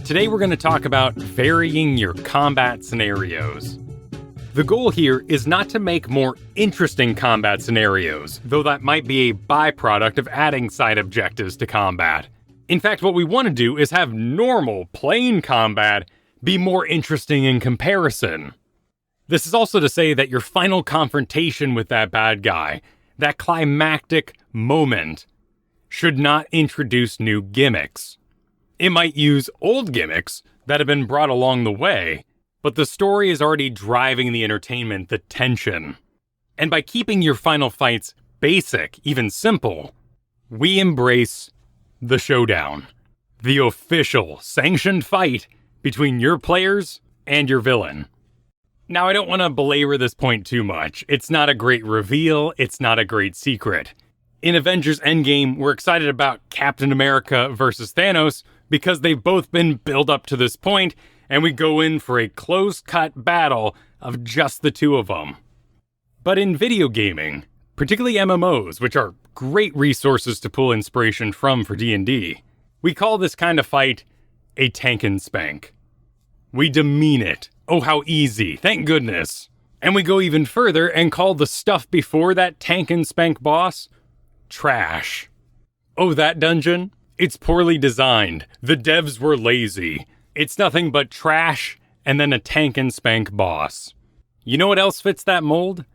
Today we're going to talk about varying your combat scenarios. The goal here is not to make more interesting combat scenarios, though that might be a byproduct of adding side objectives to combat. In fact, what we want to do is have normal, plain combat be more interesting in comparison. This is also to say that your final confrontation with that bad guy, that climactic moment, should not introduce new gimmicks. It might use old gimmicks that have been brought along the way, but the story is already driving the entertainment, the tension. And by keeping your final fights basic, even simple, we embrace the showdown. The official, sanctioned fight between your players and your villain. Now, I don't want to belabor this point too much. It's not a great reveal, it's not a great secret. In Avengers Endgame, we're excited about Captain America versus Thanos because they've both been built up to this point, and we go in for a close-cut battle of just the two of them. But in video gaming, particularly MMOs, which are great resources to pull inspiration from for D&D, we call this kind of fight a tank and spank. We demean it. Oh, how easy, thank goodness. And we go even further and call the stuff before that tank and spank boss trash. Oh, that dungeon? It's poorly designed. The devs were lazy. It's nothing but trash and then a tank and spank boss. You know what else fits that mold?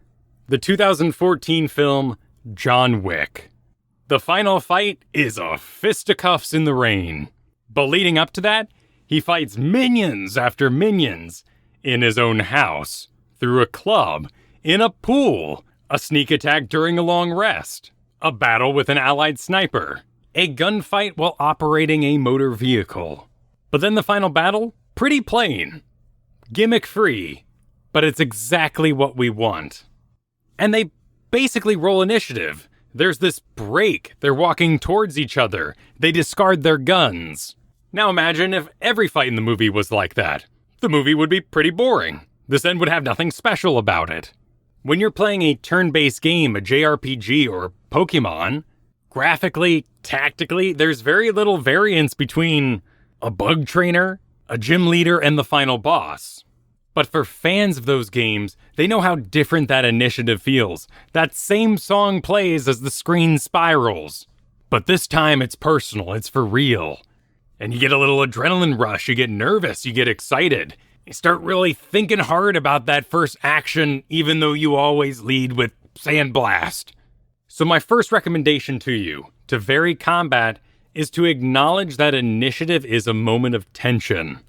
The 2014 film John Wick. The final fight is a fisticuffs in the rain. But leading up to that, he fights minions after minions in his own house, through a club, in a pool, a sneak attack during a long rest, a battle with an allied sniper, a gunfight while operating a motor vehicle. But then the final battle? Pretty plain. Gimmick-free, but it's exactly what we want. And they basically roll initiative. There's this break. They're walking towards each other. They discard their guns. Now imagine if every fight in the movie was like that. The movie would be pretty boring. This end would have nothing special about it. When you're playing a turn-based game, a JRPG or Pokemon, graphically, tactically, there's very little variance between a bug trainer, a gym leader, and the final boss. But for fans of those games, they know how different that initiative feels. That same song plays as the screen spirals. But this time it's personal, it's for real. And you get a little adrenaline rush, you get nervous, you get excited. You start really thinking hard about that first action, even though you always lead with Sandblast. So my first recommendation to you, to vary combat, is to acknowledge that initiative is a moment of tension.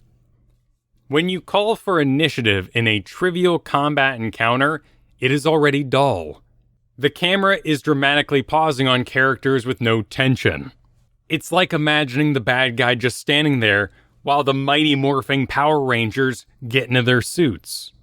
When you call for initiative in a trivial combat encounter, it is already dull. The camera is dramatically pausing on characters with no tension. It's like imagining the bad guy just standing there while the mighty morphing Power Rangers get into their suits.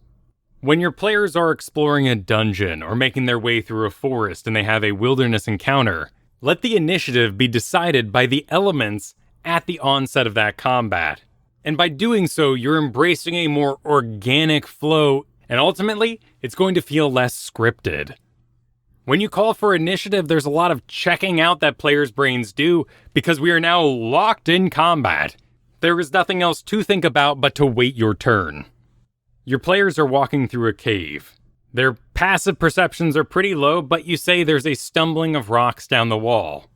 When your players are exploring a dungeon or making their way through a forest and they have a wilderness encounter, let the initiative be decided by the elements at the onset of that combat. And by doing so, you're embracing a more organic flow, and ultimately, it's going to feel less scripted. When you call for initiative, there's a lot of checking out that players' brains do because we are now locked in combat. There is nothing else to think about but to wait your turn. Your players are walking through a cave. Their passive perceptions are pretty low, but you say there's a stumbling of rocks down the wall.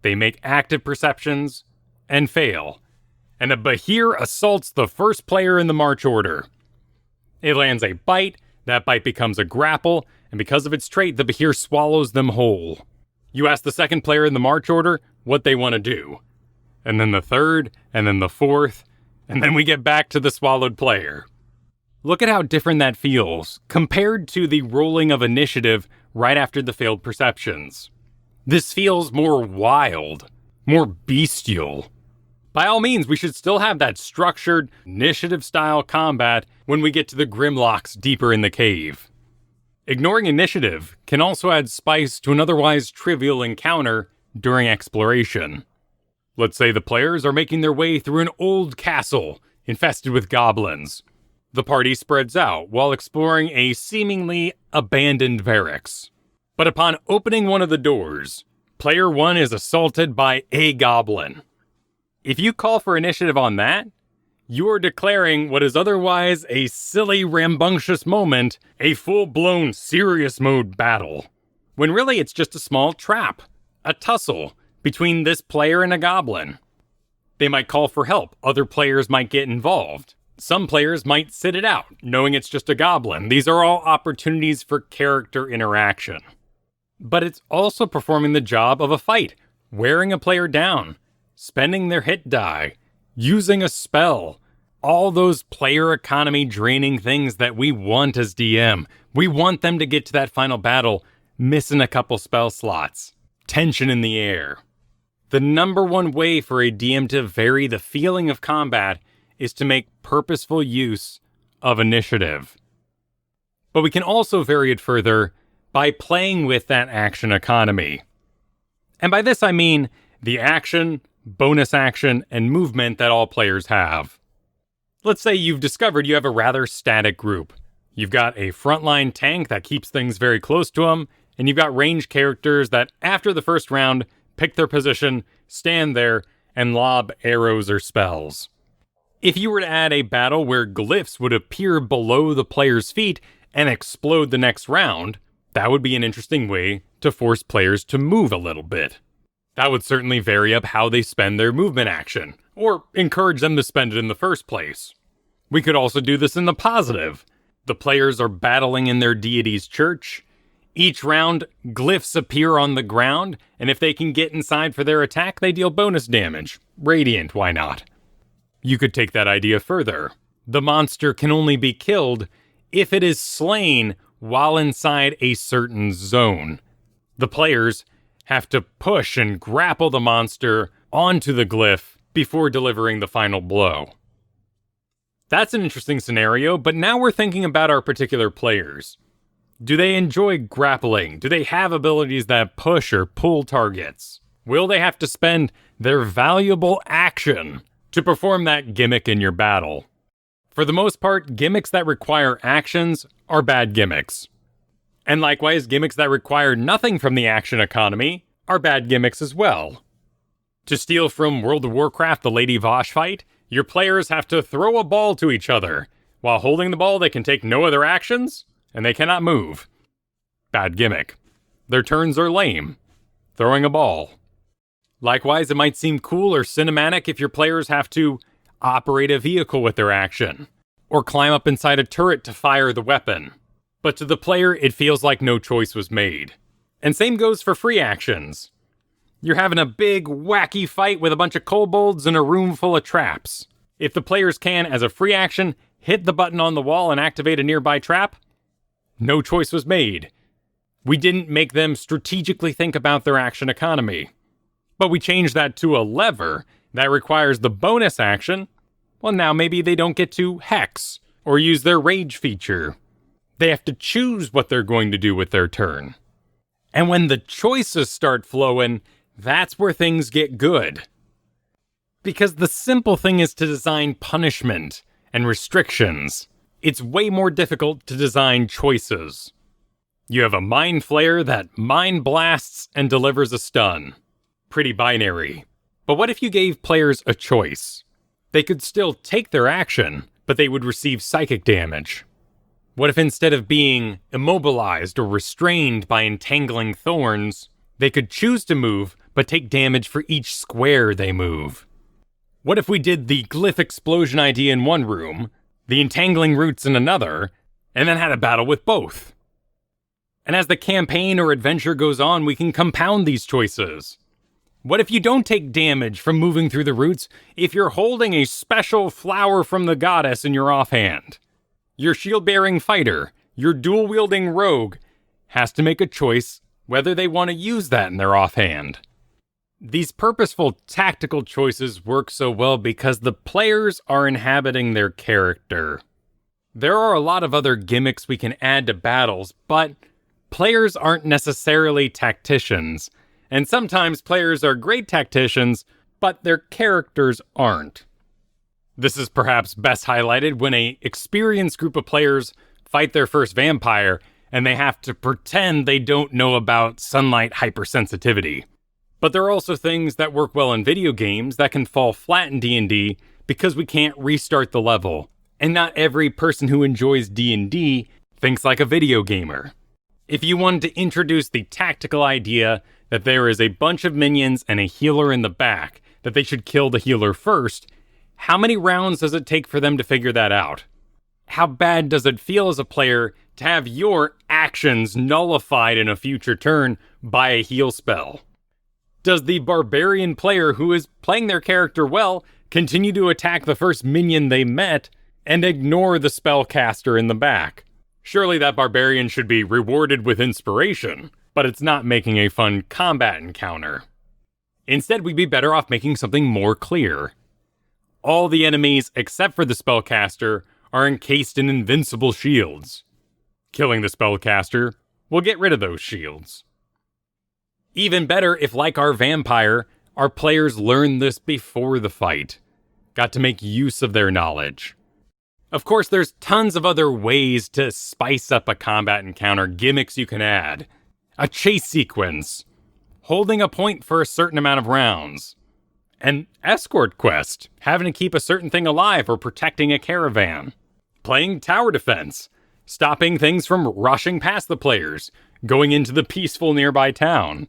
They make active perceptions and fail. And a Bahir assaults the first player in the march order. It lands a bite, that bite becomes a grapple, and because of its trait, the Bahir swallows them whole. You ask the second player in the march order what they want to do. And then the third, and then the fourth, and then we get back to the swallowed player. Look at how different that feels, compared to the rolling of initiative right after the failed perceptions. This feels more wild, more bestial. By all means, we should still have that structured, initiative-style combat when we get to the Grimlocks deeper in the cave. Ignoring initiative can also add spice to an otherwise trivial encounter during exploration. Let's say the players are making their way through an old castle infested with goblins. The party spreads out while exploring a seemingly abandoned barracks. But upon opening one of the doors, player 1 is assaulted by a goblin. If you call for initiative on that, You're declaring what is otherwise a silly, rambunctious moment a full-blown serious mode battle, when really it's just a small trap, a tussle, between this player and a goblin. They might call for help, other players might get involved. Some players might sit it out, knowing it's just a goblin. These are all opportunities for character interaction. But it's also performing the job of a fight, wearing a player down, spending their hit die, using a spell, all those player economy draining things that we want as DM. We want them to get to that final battle, missing a couple spell slots, tension in the air. The number one way for a DM to vary the feeling of combat is to make purposeful use of initiative. But we can also vary it further by playing with that action economy. And by this I mean the action, bonus action, and movement that all players have. Let's say you've discovered you have a rather static group. You've got a frontline tank that keeps things very close to them, and you've got ranged characters that, after the first round, pick their position, stand there, and lob arrows or spells. If you were to add a battle where glyphs would appear below the player's feet and explode the next round, that would be an interesting way to force players to move a little bit. That would certainly vary up how they spend their movement action, or encourage them to spend it in the first place. We could also do this in the positive. The players are battling in their deity's church. Each round, glyphs appear on the ground, and if they can get inside for their attack, they deal bonus damage. Radiant, why not? You could take that idea further. The monster can only be killed if it is slain while inside a certain zone. The players have to push and grapple the monster onto the glyph before delivering the final blow. That's an interesting scenario, but now we're thinking about our particular players. Do they enjoy grappling? Do they have abilities that push or pull targets? Will they have to spend their valuable action to perform that gimmick in your battle? For the most part, gimmicks that require actions are bad gimmicks. And likewise, gimmicks that require nothing from the action economy are bad gimmicks as well. To steal from World of Warcraft the Lady Vosh fight, your players have to throw a ball to each other. While holding the ball, they can take no other actions, and they cannot move. Bad gimmick. Their turns are lame. Throwing a ball. Likewise, it might seem cool or cinematic if your players have to operate a vehicle with their action, or climb up inside a turret to fire the weapon. But to the player, it feels like no choice was made. And same goes for free actions. You're having a big, wacky fight with a bunch of kobolds in a room full of traps. If the players can, as a free action, hit the button on the wall and activate a nearby trap, no choice was made. We didn't make them strategically think about their action economy. But we changed that to a lever that requires the bonus action. Well, now maybe they don't get to hex or use their rage feature. They have to choose what they're going to do with their turn. And when the choices start flowing, that's where things get good. Because the simple thing is to design punishment and restrictions. It's way more difficult to design choices. You have a mind flayer that mind blasts and delivers a stun. Pretty binary. But what if you gave players a choice? They could still take their action, but they would receive psychic damage. What if instead of being immobilized or restrained by entangling thorns, they could choose to move, but take damage for each square they move? What if we did the glyph explosion idea in one room, the entangling roots in another, and then had a battle with both? And as the campaign or adventure goes on, we can compound these choices. What if you don't take damage from moving through the roots if you're holding a special flower from the goddess in your offhand? Your shield-bearing fighter, your dual-wielding rogue, has to make a choice whether they want to use that in their offhand. These purposeful tactical choices work so well because the players are inhabiting their character. There are a lot of other gimmicks we can add to battles, but players aren't necessarily tacticians. And sometimes players are great tacticians, but their characters aren't. This is perhaps best highlighted when an experienced group of players fight their first vampire, and they have to pretend they don't know about sunlight hypersensitivity. But there are also things that work well in video games that can fall flat in D&D because we can't restart the level. And not every person who enjoys D&D thinks like a video gamer. If you wanted to introduce the tactical idea that there is a bunch of minions and a healer in the back, that they should kill the healer first, how many rounds does it take for them to figure that out? How bad does it feel as a player to have your actions nullified in a future turn by a heal spell? Does the barbarian player who is playing their character well continue to attack the first minion they met and ignore the spellcaster in the back? Surely that barbarian should be rewarded with inspiration, but it's not making a fun combat encounter. Instead, we'd be better off making something more clear. All the enemies, except for the spellcaster, are encased in invincible shields. Killing the spellcaster will get rid of those shields. Even better if, like our vampire, our players learn this before the fight. Got to make use of their knowledge. Of course, there's tons of other ways to spice up a combat encounter, gimmicks you can add. A chase sequence. Holding a point for a certain amount of rounds. An escort quest, having to keep a certain thing alive or protecting a caravan. Playing tower defense, stopping things from rushing past the players, going into the peaceful nearby town.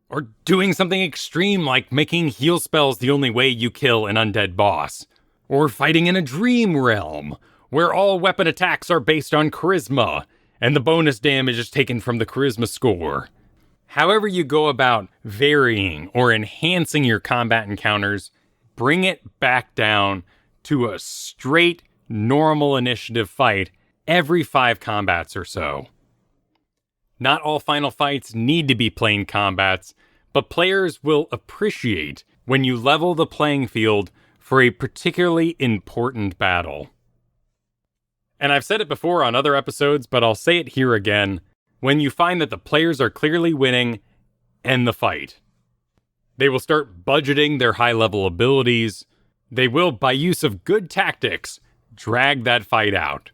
Or doing something extreme like making heal spells the only way you kill an undead boss. Or fighting in a dream realm, where all weapon attacks are based on charisma, and the bonus damage is taken from the charisma score. However you go about varying or enhancing your combat encounters, bring it back down to a straight, normal initiative fight every 5 combats or so. Not all final fights need to be plain combats, but players will appreciate when you level the playing field for a particularly important battle. And I've said it before on other episodes, but I'll say it here again. When you find that the players are clearly winning, end the fight. They will start budgeting their high-level abilities. They will, by use of good tactics, drag that fight out.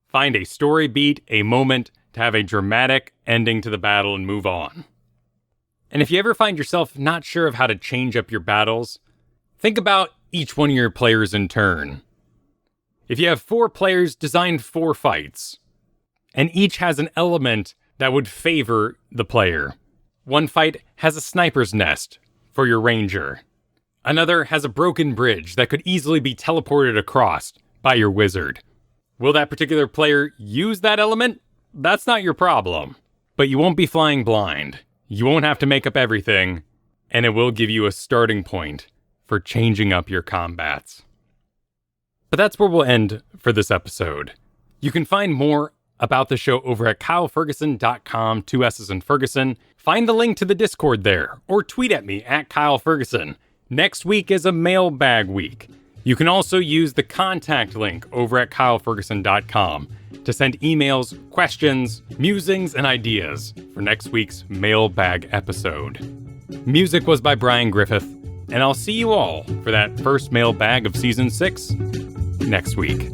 Find a story beat, a moment, to have a dramatic ending to the battle and move on. And if you ever find yourself not sure of how to change up your battles, think about each one of your players in turn. If you have 4 players, design 4 fights. And each has an element that would favor the player. One fight has a sniper's nest for your ranger. Another has a broken bridge that could easily be teleported across by your wizard. Will that particular player use that element? That's not your problem. But you won't be flying blind. You won't have to make up everything, and it will give you a starting point for changing up your combats. But that's where we'll end for this episode. You can find more about the show over at kylefergusson.com, 2 S's in Fergusson. Find the link to the Discord there, or tweet at me at kylefergusson. Next week is a mailbag week. You can also use the contact link over at kylefergusson.com to send emails, questions, musings, and ideas for next week's mailbag episode. Music was by Brian Griffith, and I'll see you all for that first mailbag of Season 6 next week.